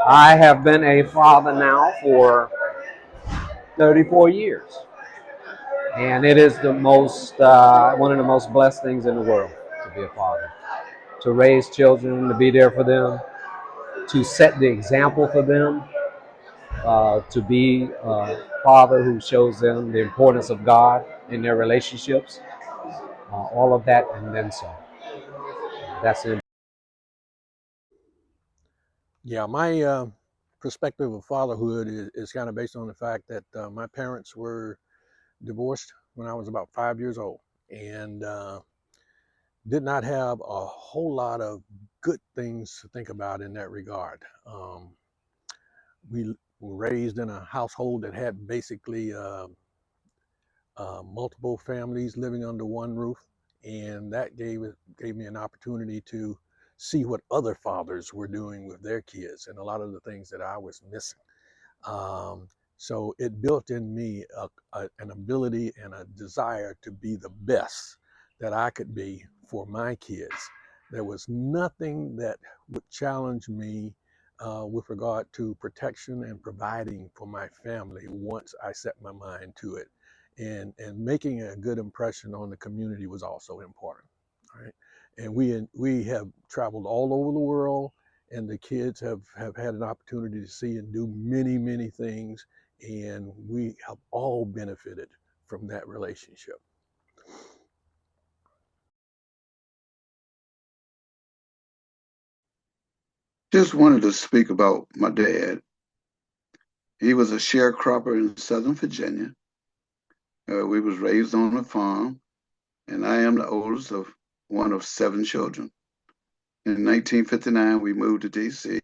I have been a father now for 34 years, and it is the most one of the most blessed things in the world to be a father, to raise children, to be there for them, to set the example for them, to be a father who shows them the importance of God in their relationships, all of that, and then some. That's it. Yeah, my perspective of fatherhood is kind of based on the fact that my parents were divorced when I was about 5 years old, and did not have a whole lot of good things to think about in that regard. We were raised in a household that had basically multiple families living under one roof, and that gave me an opportunity to see what other fathers were doing with their kids and a lot of the things that I was missing. Um, so it built in me an ability and a desire to be the best that I could be for my kids. There was nothing that would challenge me with regard to protection and providing for my family once I set my mind to it. And making a good impression on the community was also important. Right? And we have traveled all over the world, and the kids have had an opportunity to see and do many, many things, and we have all benefited from that relationship. Just wanted to speak about my dad. He was a sharecropper in Southern Virginia. We was raised on a farm, and I am the oldest of one of seven children. In 1959, we moved to D.C.,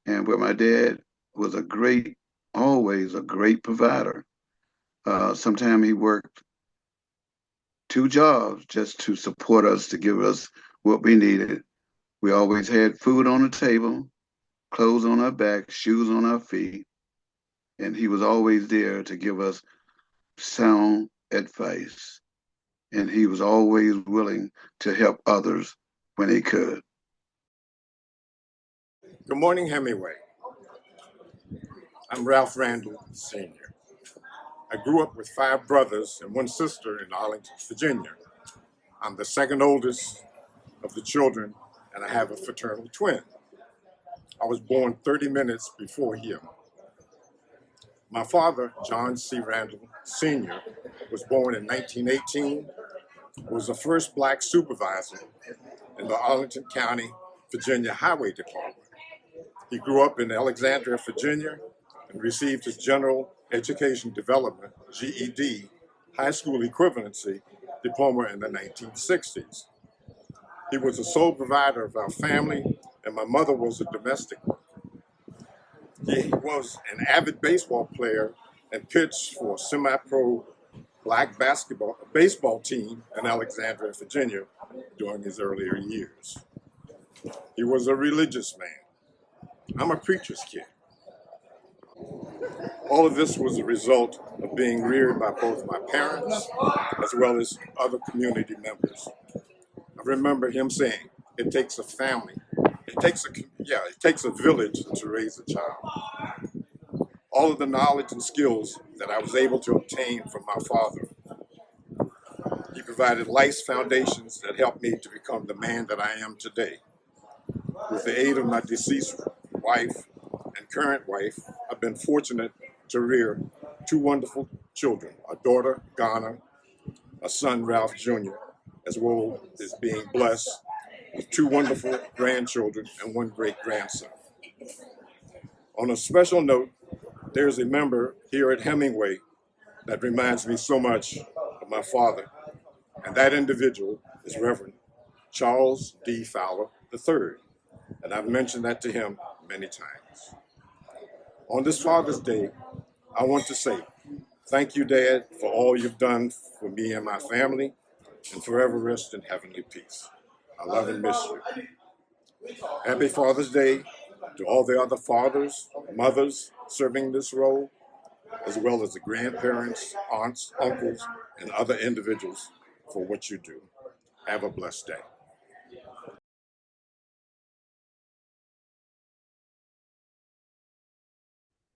and where my dad was always a great provider. Sometimes he worked two jobs just to support us, to give us what we needed. We always had food on the table, clothes on our back, shoes on our feet, and he was always there to give us sound advice. And he was always willing to help others when he could. Good morning, Hemingway. I'm Ralph Randall, Sr. I grew up with five brothers and one sister in Arlington, Virginia. I'm the second oldest of the children, and I have a fraternal twin. I was born 30 minutes before him. My father, John C. Randall, Sr., was born in 1918, was the first black supervisor in the Arlington County, Virginia Highway Department. He grew up in Alexandria, Virginia, and received his General Education Development, GED, high school equivalency diploma in the 1960s. He was the sole provider of our family, and my mother was a domestic worker. He was an avid baseball player and pitched for a semi-pro black baseball team in Alexandria, Virginia during his earlier years. He was a religious man. I'm a preacher's kid. All of this was a result of being reared by both my parents as well as other community members. I remember him saying, "It takes a family. It takes a village to raise a child." All of the knowledge and skills that I was able to obtain from my father, he provided life's foundations that helped me to become the man that I am today. With the aid of my deceased wife and current wife, I've been fortunate to rear two wonderful children, a daughter, Ghana, a son, Ralph Jr., as well as being blessed with two wonderful grandchildren and one great grandson. On a special note, there's a member here at Hemingway that reminds me so much of my father, and that individual is Reverend Charles D. Fowler III, and I've mentioned that to him many times. On this Father's Day, I want to say thank you, Dad, for all you've done for me and my family, and forever rest in heavenly peace. I love and miss you. Happy Father's Day to all the other fathers, mothers serving this role, as well as the grandparents, aunts, uncles, and other individuals for what you do. Have a blessed day.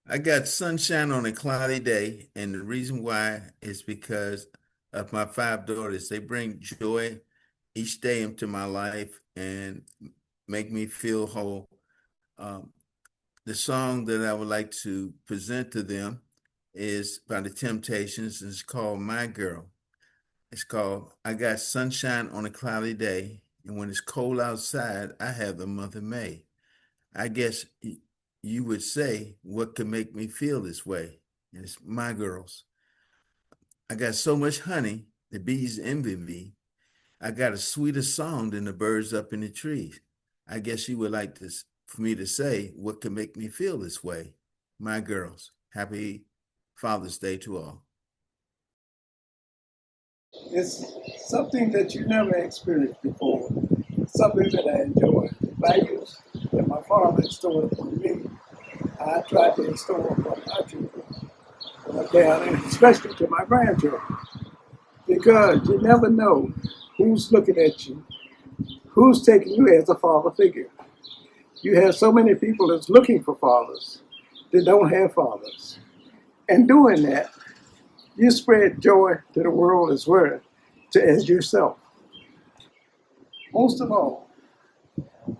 I got sunshine on a cloudy day, and the reason why is because of my five daughters. They bring joy each day into my life and make me feel whole. Um, the song that I would like to present to them is by the Temptations, and it's called My Girl. It's called I Got Sunshine on a Cloudy Day, and when it's cold outside, I have the month of May. I guess you would say, what could make me feel this way? And it's my girls. I got so much honey, the bees envy me. I got a sweeter song than the birds up in the trees. I guess you would like to, for me to say, what could make me feel this way? My girls. Happy Father's Day to all. It's something that you never experienced before, something that I enjoy. The values that my father instilled upon me, I try to instill upon my children, and especially to my grandchildren, because you never know who's looking at you, who's taking you as a father figure. You have so many people that's looking for fathers that don't have fathers. And doing that, you spread joy to the world as well as yourself. Most of all,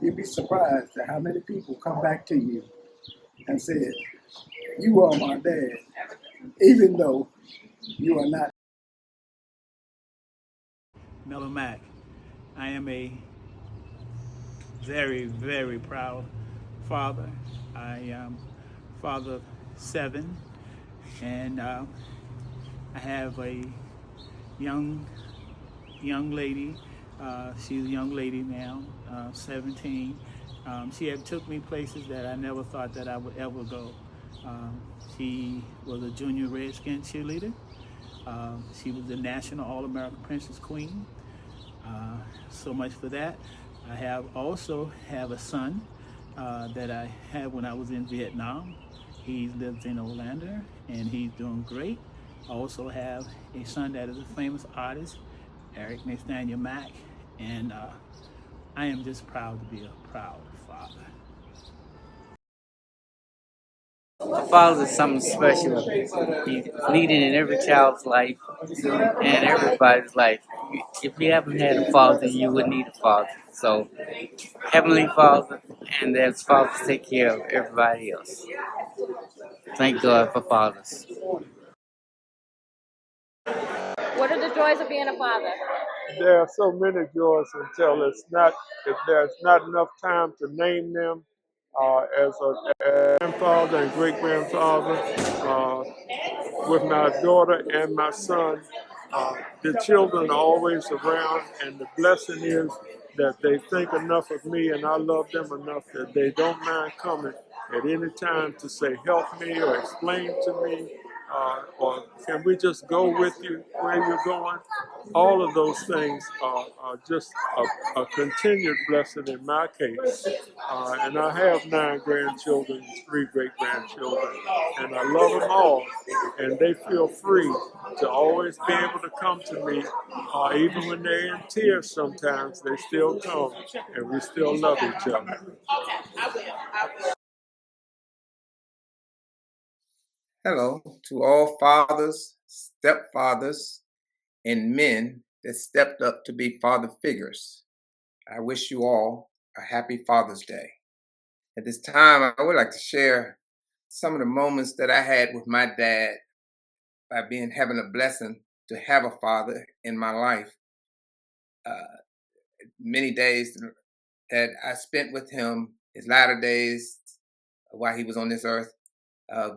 you'd be surprised at how many people come back to you and say, "You are my dad," even though you are not. Mellow Mac. I am a very, very proud father. I am father of 7, and I have a young young lady. She's a young lady now, 17. She had took me places that I never thought that I would ever go. She was a junior Redskin cheerleader. She was the National All-American Princess Queen. So much for that. I also have a son that I had when I was in Vietnam. He lives in Orlando and he's doing great. I also have a son that is a famous artist, Eric Nathaniel Mack, and I am just proud to be a proud father. A father is something special. He's needed in every child's life and everybody's life. If you haven't had a father, you would need a father. So, Heavenly Father, and there's fathers take care of everybody else. Thank God for fathers. What are the joys of being a father? There are so many joys until if there's not enough time to name them. As a grandfather and great grandfather, with my daughter and my son, the children are always around, and the blessing is that they think enough of me and I love them enough that they don't mind coming at any time to say, help me or explain to me, or can we just go with you where you're going? All of those things are just a continued blessing in my case. And I have 9 grandchildren, 3 great grandchildren, and I love them all. And they feel free to always be able to come to me, even when they're in tears sometimes, they still come, and we still love each other. Hello to all fathers, stepfathers, and men that stepped up to be father figures. I wish you all a happy Father's Day. At this time, I would like to share some of the moments that I had with my dad by having a blessing to have a father in my life. Many days that I spent with him, his latter days while he was on this earth,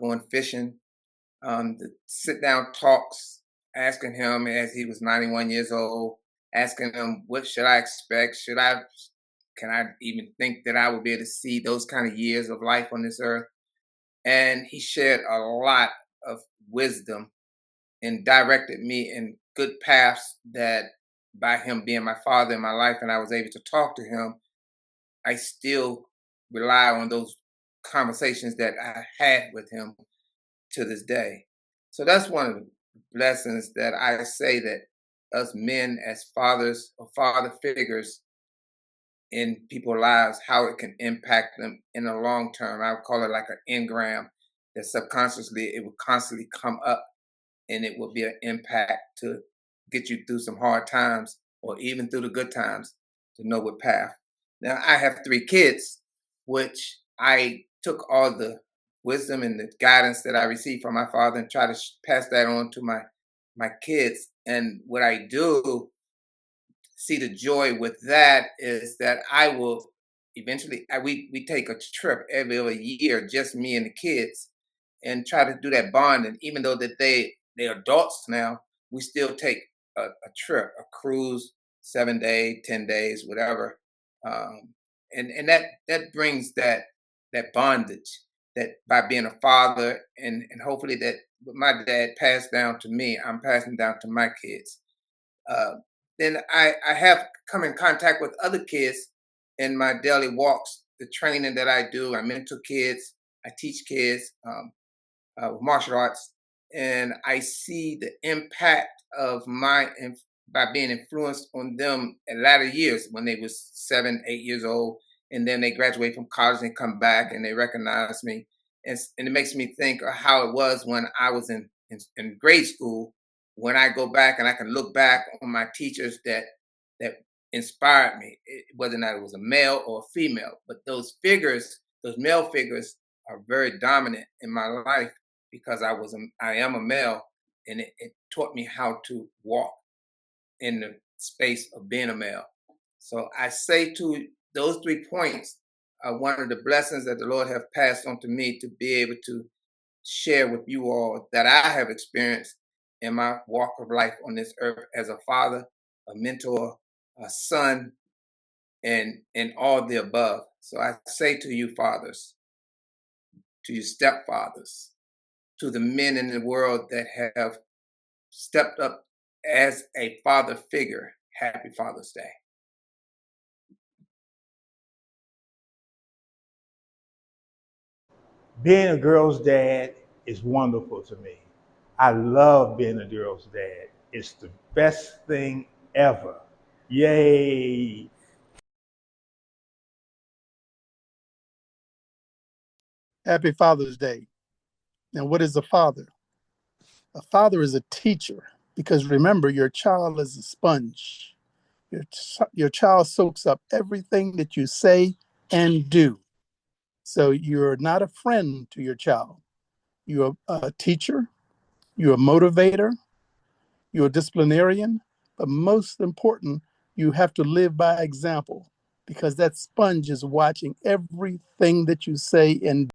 going fishing, the sit down talks, asking him as he was 91 years old, asking him, what should I expect? Can I even think that I would be able to see those kind of years of life on this earth? And he shared a lot of wisdom and directed me in good paths that by him being my father in my life and I was able to talk to him, I still rely on those conversations that I had with him to this day. So that's one of the blessings that I say that us men as fathers or father figures in people's lives, how it can impact them in the long term. I would call it like an engram that subconsciously it will constantly come up, and it will be an impact to get you through some hard times or even through the good times to know what path. Now, I have 3 kids, which I took all the wisdom and the guidance that I received from my father and try to pass that on to my kids. And what I do see the joy with that is that I will eventually we take a trip every other year, just me and the kids, and try to do that bond. And even though that they're adults now, we still take a trip, a cruise, 7 day, 10 days, whatever. And that brings that bondage that by being a father, and hopefully that what my dad passed down to me, I'm passing down to my kids. Uh, then I have come in contact with other kids in my daily walks, the training that I do. I mentor kids, I teach kids with martial arts, and I see the impact of by being influenced on them in latter years when they was 7, 8 years old, and then they graduate from college and come back and they recognize me, and it makes me think of how it was when I was in grade school. When I go back and I can look back on my teachers that inspired me, whether or not it was a male or a female, but those figures, those male figures, are very dominant in my life because I am a male, and it taught me how to walk in the space of being a male. So I say to those 3 points are one of the blessings that the Lord have passed on to me to be able to share with you all that I have experienced in my walk of life on this earth as a father, a mentor, a son, and all the above. So I say to you fathers, to you stepfathers, to the men in the world that have stepped up as a father figure, happy Father's Day. Being a girl's dad is wonderful to me. I love being a girl's dad. It's the best thing ever. Yay. Happy Father's Day. Now, what is a father? A father is a teacher because remember, your child is a sponge. Your child soaks up everything that you say and do. So you're not a friend to your child. You're a teacher, you're a motivator, you're a disciplinarian, but most important, you have to live by example because that sponge is watching everything that you say and